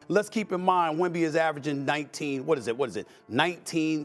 Let's keep in mind, Wemby is averaging 19,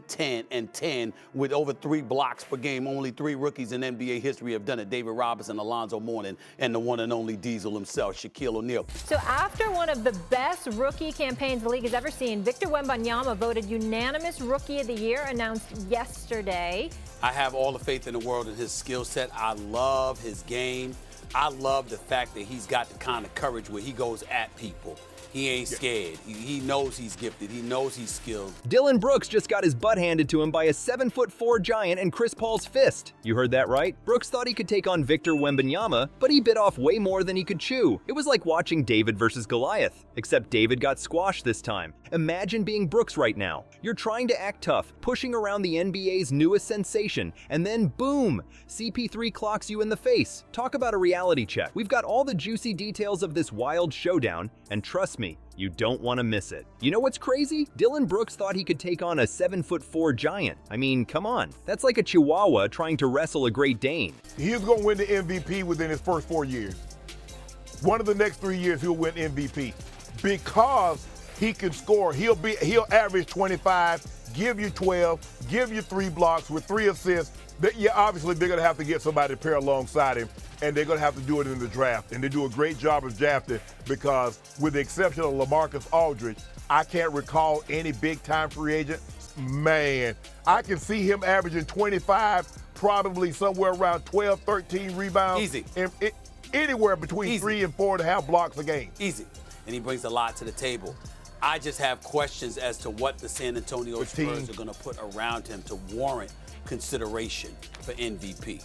10, and 10 with over 3 blocks per game. Only 3 rookies in NBA history have done it. David Robinson, Alonzo Mourning, and the one and only Diesel himself, Shaquille O'Neal. So after one of the best rookie campaigns the league has ever seen, Victor Wembanyama voted unanimous Rookie of the Year, announced yesterday. I have all the faith in the world in his skill set. I love his game. I love the fact that he's got the kind of courage where he goes at people. He ain't scared. He knows he's gifted. He knows he's skilled. Dillon Brooks just got his butt handed to him by a 7'4" giant and Chris Paul's fist. You heard that right? Brooks thought he could take on Victor Wembanyama, but he bit off way more than he could chew. It was like watching David versus Goliath, except David got squashed this time. Imagine being Brooks right now. You're trying to act tough, pushing around the NBA's newest sensation, and then boom, CP3 clocks you in the face. Talk about a reality check. We've got all the juicy details of this wild showdown, and trust me, you don't want to miss it. You know what's crazy? Dillon Brooks thought he could take on a 7'4" giant. I mean, come on. That's like a Chihuahua trying to wrestle a Great Dane. He's going to win the MVP within his first 4 years. One of the next 3 years, he'll win MVP because he can score. He'll average 25, give you 12, give you 3 blocks with 3 assists. Obviously, they're going to have to get somebody to pair alongside him, and they're going to have to do it in the draft. And they do a great job of drafting because, with the exception of LaMarcus Aldridge, I can't recall any big-time free agent. Man, I can see him averaging 25, probably somewhere around 12, 13 rebounds. Easy. And anywhere between 3 and 4.5 blocks a game. Easy. And he brings a lot to the table. I just have questions as to what the San Antonio Spurs are going to put around him to warrant consideration for MVP.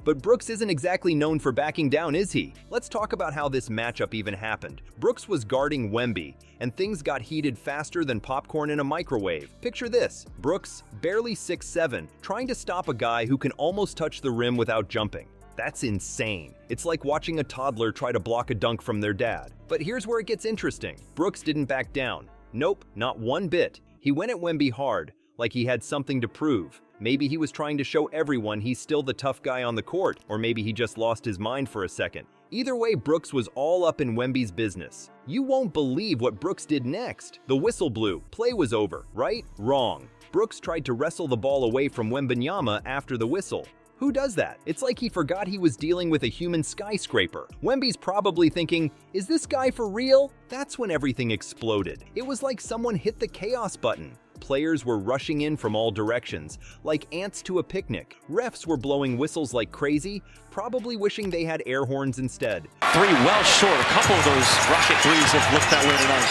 But Brooks isn't exactly known for backing down, is he? Let's talk about how this matchup even happened. Brooks was guarding Wemby, and things got heated faster than popcorn in a microwave. Picture this: Brooks, barely 6'7", trying to stop a guy who can almost touch the rim without jumping. That's insane. It's like watching a toddler try to block a dunk from their dad. But here's where it gets interesting. Brooks didn't back down. Nope, not one bit. He went at Wemby hard, like he had something to prove. Maybe he was trying to show everyone he's still the tough guy on the court, or maybe he just lost his mind for a second. Either way, Brooks was all up in Wemby's business. You won't believe what Brooks did next. The whistle blew. Play was over, right? Wrong. Brooks tried to wrestle the ball away from Wembanyama after the whistle. Who does that? It's like he forgot he was dealing with a human skyscraper. Wemby's probably thinking, is this guy for real? That's when everything exploded. It was like someone hit the chaos button. Players were rushing in from all directions, like ants to a picnic. Refs were blowing whistles like crazy, probably wishing they had air horns instead. 3 well short. A couple of those rocket threes have looked that way tonight.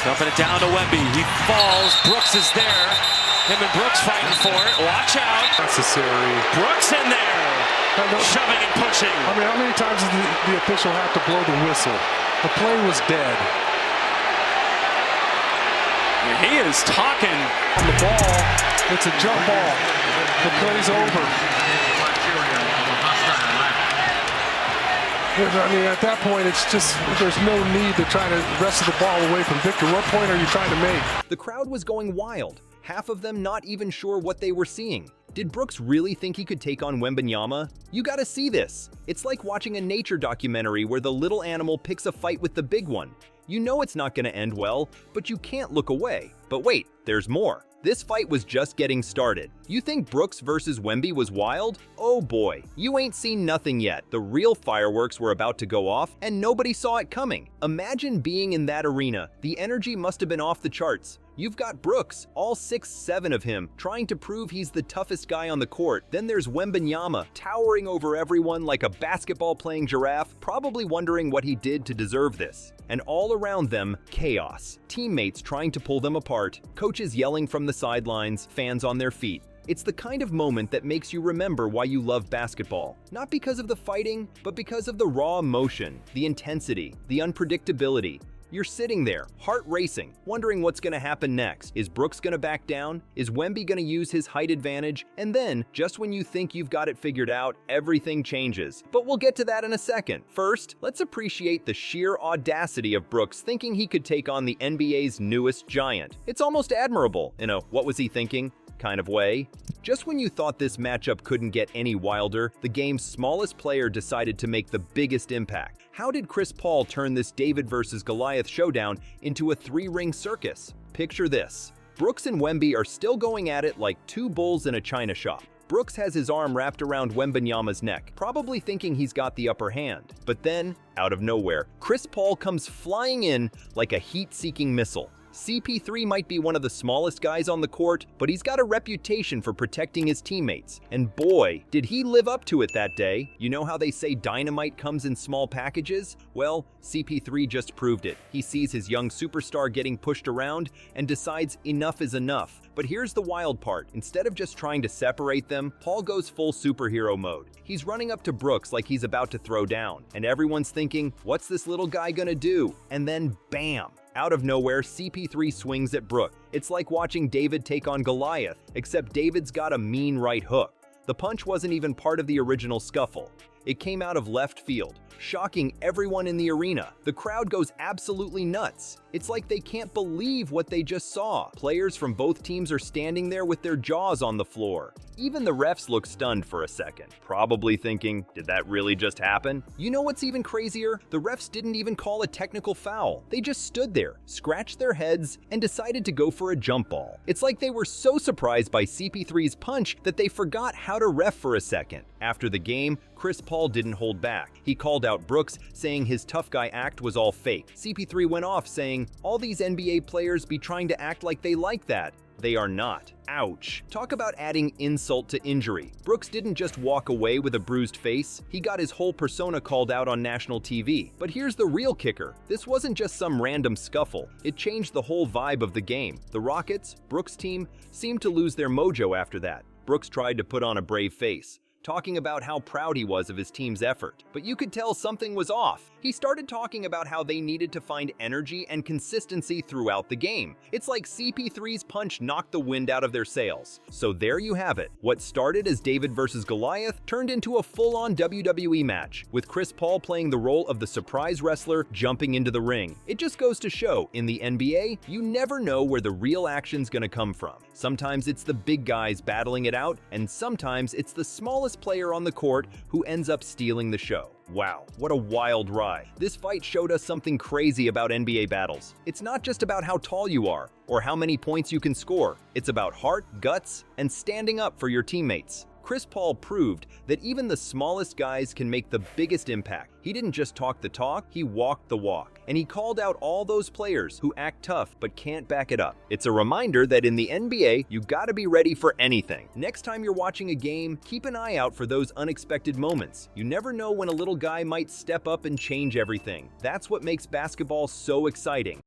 Dumping it down to Wemby. He falls. Brooks is there. Him and Brooks fighting for it. Watch out. Necessary. Brooks in there. Shoving and pushing. I mean, how many times does the official have to blow the whistle? The play was dead. He is talking. On the ball, it's a jump ball. The play's over. I mean, at that point, it's just, there's no need to try to wrestle the ball away from Victor. What point are you trying to make? The crowd was going wild. Half of them not even sure what they were seeing. Did Brooks really think he could take on Wembanyama? You gotta see this. It's like watching a nature documentary where the little animal picks a fight with the big one. You know it's not gonna end well, but you can't look away. But wait, there's more. This fight was just getting started. You think Brooks versus Wemby was wild? Oh boy, you ain't seen nothing yet. The real fireworks were about to go off, and nobody saw it coming. Imagine being in that arena. The energy must have been off the charts. You've got Brooks, all 6'7" of him, trying to prove he's the toughest guy on the court. Then there's Wembanyama, towering over everyone like a basketball-playing giraffe, probably wondering what he did to deserve this. And all around them, chaos. Teammates trying to pull them apart, coaches yelling from the sidelines, fans on their feet. It's the kind of moment that makes you remember why you love basketball. Not because of the fighting, but because of the raw emotion, the intensity, the unpredictability. You're sitting there, heart racing, wondering what's gonna happen next. Is Brooks gonna back down? Is Wemby gonna use his height advantage? And then, just when you think you've got it figured out, everything changes. But we'll get to that in a second. First, let's appreciate the sheer audacity of Brooks thinking he could take on the NBA's newest giant. It's almost admirable in a what was he thinking kind of way. Just when you thought this matchup couldn't get any wilder, the game's smallest player decided to make the biggest impact. How did Chris Paul turn this David versus Goliath showdown into a three-ring circus? Picture this. Brooks and Wemby are still going at it like two bulls in a china shop. Brooks has his arm wrapped around Wembanyama's neck, probably thinking he's got the upper hand. But then, out of nowhere, Chris Paul comes flying in like a heat-seeking missile. CP3 might be one of the smallest guys on the court, but he's got a reputation for protecting his teammates. And boy, did he live up to it that day. You know how they say dynamite comes in small packages? Well, CP3 just proved it. He sees his young superstar getting pushed around and decides enough is enough. But here's the wild part. Instead of just trying to separate them, Paul goes full superhero mode. He's running up to Brooks like he's about to throw down. And everyone's thinking, what's this little guy gonna do? And then bam! Out of nowhere, CP3 swings at Brooks. It's like watching David take on Goliath, except David's got a mean right hook. The punch wasn't even part of the original scuffle. It came out of left field, shocking everyone in the arena. The crowd goes absolutely nuts. It's like they can't believe what they just saw. Players from both teams are standing there with their jaws on the floor. Even the refs look stunned for a second, probably thinking, did that really just happen? You know what's even crazier? The refs didn't even call a technical foul. They just stood there, scratched their heads, and decided to go for a jump ball. It's like they were so surprised by CP3's punch that they forgot how to ref for a second. After the game, Chris Paul didn't hold back. He called out Brooks, saying his tough guy act was all fake. CP3 went off saying, all these NBA players be trying to act like they like that. They are not. Ouch. Talk about adding insult to injury. Brooks didn't just walk away with a bruised face, he got his whole persona called out on national TV. But here's the real kicker. This wasn't just some random scuffle. It changed the whole vibe of the game. The Rockets, Brooks' team, seemed to lose their mojo after that. Brooks tried to put on a brave face, talking about how proud he was of his team's effort. But you could tell something was off. He started talking about how they needed to find energy and consistency throughout the game. It's like CP3's punch knocked the wind out of their sails. So there you have it. What started as David versus Goliath turned into a full-on WWE match, with Chris Paul playing the role of the surprise wrestler jumping into the ring. It just goes to show, in the NBA, you never know where the real action's gonna come from. Sometimes it's the big guys battling it out, and sometimes it's the smallest player on the court who ends up stealing the show. Wow, what a wild ride. This fight showed us something crazy about NBA battles. It's not just about how tall you are or how many points you can score. It's about heart, guts, and standing up for your teammates. Chris Paul proved that even the smallest guys can make the biggest impact. He didn't just talk the talk, he walked the walk. And he called out all those players who act tough but can't back it up. It's a reminder that in the NBA, you gotta be ready for anything. Next time you're watching a game, keep an eye out for those unexpected moments. You never know when a little guy might step up and change everything. That's what makes basketball so exciting.